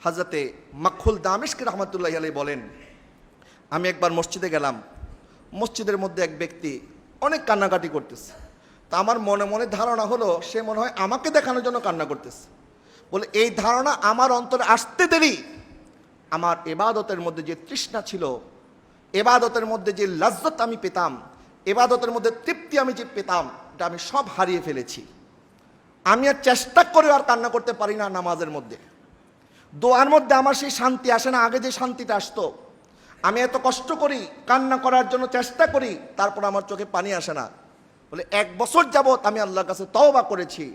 হযরতে মাকহুল দামেশকি রহমতুল্লাহি আলাইহি বলেন, আমি একবার মসজিদে গেলাম। মসজিদের মধ্যে এক ব্যক্তি অনেক কান্নাকাটি করতেছে। তা আমার মনে মনে ধারণা হলো সে মনে হয় আমাকে দেখানোর জন্য কান্না করতেছে। বলে এই ধারণা আমার অন্তরে আসতে দেরি আমার ইবাদতের মধ্যে যে তৃষ্ণা ছিল, ইবাদতের মধ্যে যে লজ্জত আমি পেতাম, ইবাদতের মধ্যে তৃপ্তি আমি যে পেতাম, এটা আমি সব হারিয়ে ফেলেছি। আমি আর চেষ্টা করে আর কান্না করতে পারি না। নামাজের মধ্যে দোয়ার মধ্যে আমার সেই শান্তি আসে না, আগে যে শান্তিটা আসতো। আমি এত কষ্ট করি, কান্না করার জন্য চেষ্টা করি, তারপর আমার চোখে পানি আসে না। বলে 1 বছর যাবত আমি আল্লাহর কাছে তওবা করেছি,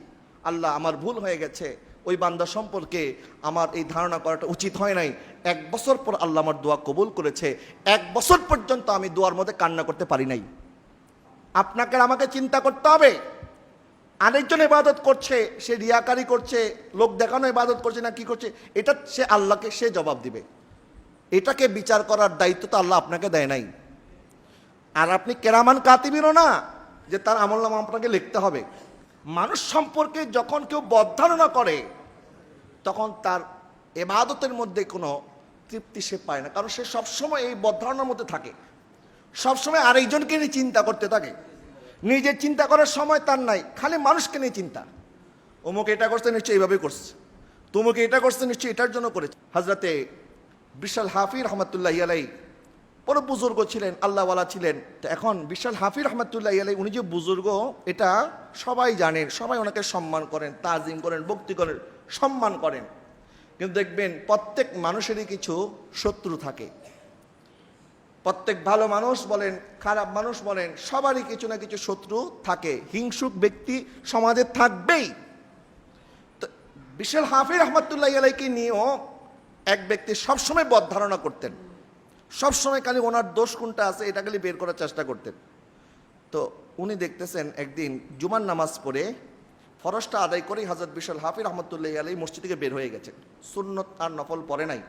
আল্লাহ আমার ভুল হয়ে গেছে, ওই বান্দা সম্পর্কে আমার এই ধারণা করাটা উচিত হয় নাই। 1 বছর পর আল্লাহ আমার দোয়া কবুল করেছে। 1 বছর পর্যন্ত আমি দোয়ার মধ্যে কান্না করতে পারি নাই। আপনাকে আমাকে চিন্তা করতে হবে, আরেকজন ইবাদত করছে, সে রিয়াকারি করছে, লোক দেখানো ইবাদত করছে না কি করছে, এটা সে আল্লাহকে সে জবাব দিবে। এটাকে বিচার করার দায়িত্ব তো আল্লাহ আপনাকে দেয় নাই। আর আপনি কেরামান কাতিবিনও না যে তার আমলনামা আপনাকে লিখতে হবে। মানুষ সম্পর্কে যখন কেউ বদধারণা করে তখন তার ইবাদতের মধ্যে কোনো তৃপ্তি সে পায় না, কারণ সে সবসময় এই বদধারণার মধ্যে থাকে, সবসময় আরেকজনকে নিয়ে চিন্তা করতে থাকে। নিজের চিন্তা করার সময় তার নাই, খালি মানুষকে নিয়ে চিন্তা। অমুক এটা করছে নিশ্চয়ই এইভাবে করছে, তুমুকে এটা করছে নিশ্চয়ই এটার জন্য করেছে। হযরতে বিশাল হাফি রহমতুল্লাহি আলাইহি বড় বুজুর্গ ছিলেন, আল্লাহওয়ালা ছিলেন। তো এখন বিশাল হাফি রহমতুল্লাহি আলাইহি উনি যে বুজুর্গ এটা সবাই জানেন, সবাই ওনাকে সম্মান করেন, তাজিম করেন, ভক্তি করেন, সম্মান করেন। কিন্তু দেখবেন প্রত্যেক মানুষেরই কিছু শত্রু থাকে। প্রত্যেক ভালো মানুষ বলেন, খারাপ মানুষ বলেন, সবারই কিছু না কিছু শত্রু থাকে। হিংসুক ব্যক্তি সমাজে থাকবেই। তো বিশাল হাফি রহমতুল্লাহি আলাইহিকে নিয়েও এক ব্যক্তি সবসময় বদধারণা করতেন, সবসময় খালি ওনার দোষ কোনটা আছে এটা খালি বের করার চেষ্টা করতেন। তো উনি দেখতেছেন একদিন জুমার নামাজ পড়ে ফরজটা আদায় করেই হযরত বিশাল হাফি রহমতুল্লাহি আলাইহি মসজিদ থেকে বের হয়ে গেছেন, সুন্নত আর নফল পড়ে নাই।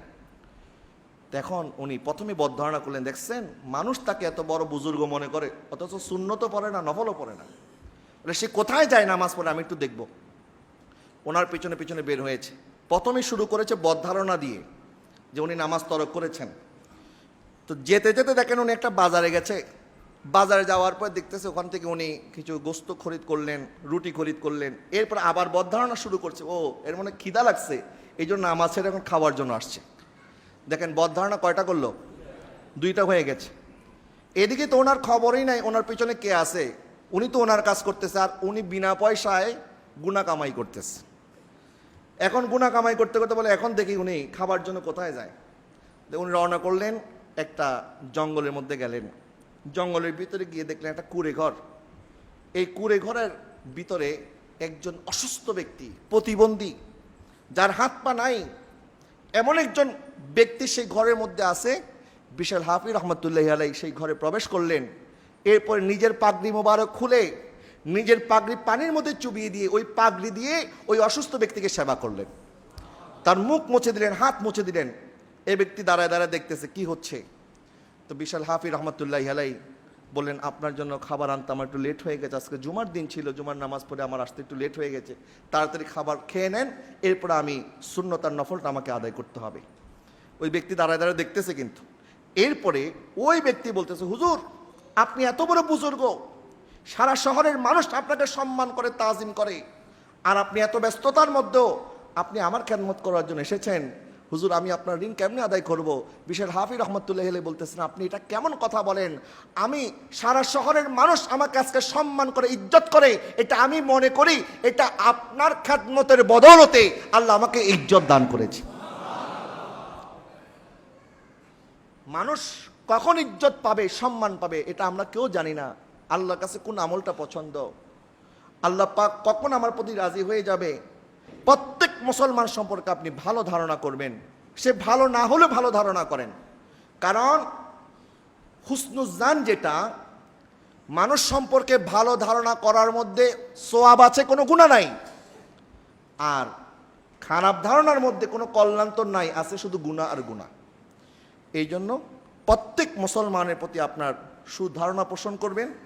তখন উনি প্রথমে বদধারণা করলেন, দেখছেন মানুষ তাকে এত বড় বুজুর্গ মনে করে, অথচ সুন্নতও পড়ে না, নফলও পড়ে না। বলে সে কোথায় যায় নামাজ পড়ে, আমি একটু দেখব। ওনার পিছনে পিছনে বের হয়েছে। প্রথমে শুরু করেছে বদধারণা দিয়ে যে উনি নামাজ তরক করেছেন। তো যেতে যেতে দেখেন উনি একটা বাজারে গেছে। বাজারে যাওয়ার পর দেখতেছে ওখান থেকে উনি কিছু গোস্ত খরিদ করলেন, রুটি খরিদ করলেন। এরপর আবার বদধারণা শুরু করছে, ও এর মানে খিদা লাগছে, এই জন্য নামাজ ছেড়ে এখন খাওয়ার জন্য আসছে। দেখেন বদধারণা কয়টা করলো, 2টা হয়ে গেছে। এদিকে তো ওনার খবরই নাই ওনার পিছনে কে আছে। উনি তো ওনার কাজ করতেছে আর উনি বিনা পয়সায় গুনাহ কামাই করতেছে। এখন গুনাহ কামাই করতে করতে বলে এখন দেখি উনি খাবার জন্য কোথায় যায়। উনি রওনা করলেন, একটা জঙ্গলের মধ্যে গেলেন। জঙ্গলের ভিতরে গিয়ে দেখলেন একটা কুঁড়ে ঘর। এই কুঁড়ে ঘরের ভিতরে একজন অসুস্থ ব্যক্তি, প্রতিবন্ধী, যার হাত পা নাই, এমন একজন ব্যক্তি সেই ঘরের মধ্যে আছে। বিশাল হাফি রহমতুল্লাহি আলাইহি সেই ঘরে প্রবেশ করলেন। এরপর নিজের পাগড়ি মোবারক খুলে নিজের পাগড়ি পানির মধ্যে চুবিয়ে দিয়ে ওই পাগড়ি দিয়ে ওই অসুস্থ ব্যক্তিকে সেবা করলেন। তার মুখ মুছে দিলেন, হাত মুছে দিলেন। এই ব্যক্তি দাঁড়ায় দাঁড়ায় দেখতেছে কি হচ্ছে। তো বিশাল হাফি রহমতুল্লাহি আলাইহি বললেন, আপনার জন্য খাবার আনতে আমার একটু লেট হয়ে গেছে, আজকে জুমার দিন ছিল, জুমার নামাজ পড়ে আমার আসতে একটু লেট হয়ে গেছে, তাড়াতাড়ি খাবার খেয়ে নেন, এরপর আমি সুন্নত আর নফলটা আমাকে আদায় করতে হবে। ওই ব্যক্তি দাঁড়ায় দাঁড়ায় দেখতেছে। কিন্তু এরপরে ওই ব্যক্তি বলতেছে, হুজুর আপনি এত বড় বুজুর্গ, সারা শহরের মানুষ আপনাকে সম্মান করে, তাজিম করে, আর আপনি এত ব্যস্ততার মধ্যেও আপনি আমার খেদমত করার জন্য এসেছেন। হুজুর আমি আপনার ঋণ কেমনে আদায় করব? বিশাল হাফি রহমতুল্লাহি আলাইহি বলতেছেন, আপনি এটা কেমন কথা বলেন? আমি সারা শহরের মানুষ আমাকে আজকে সম্মান করে, ইজ্জত করে, এটা আমি মনে করি এটা আপনার খেদমতের বদৌলতে আল্লাহ আমাকে ইজ্জত দান করেছে। মানুষ কখন ইজ্জত পাবে, সম্মান পাবে, এটা আমরা কেউ জানি না। আল্লাহর কাছে কোন আমলটা পছন্দ, আল্লাহ পাক কখন আমার প্রতি রাজি হয়ে যাবে। প্রত্যেক মুসলমান সম্পর্কে আপনি ভালো ধারণা করবেন, সে ভালো না হলে ভালো ধারণা করেন। কারণ হুসনুজ্জান যেটা, মানুষ সম্পর্কে ভালো ধারণা করার মধ্যে সওয়াব আছে, কোনো গুনাহ নাই। আর খারাপ ধারণার মধ্যে কোনো কল্যাণ তো নাই, আছে শুধু গুনাহ আর গুনাহ। এই জন্য প্রত্যেক মুসলমানের প্রতি আপনার সুধারণা পোষণ করবেন।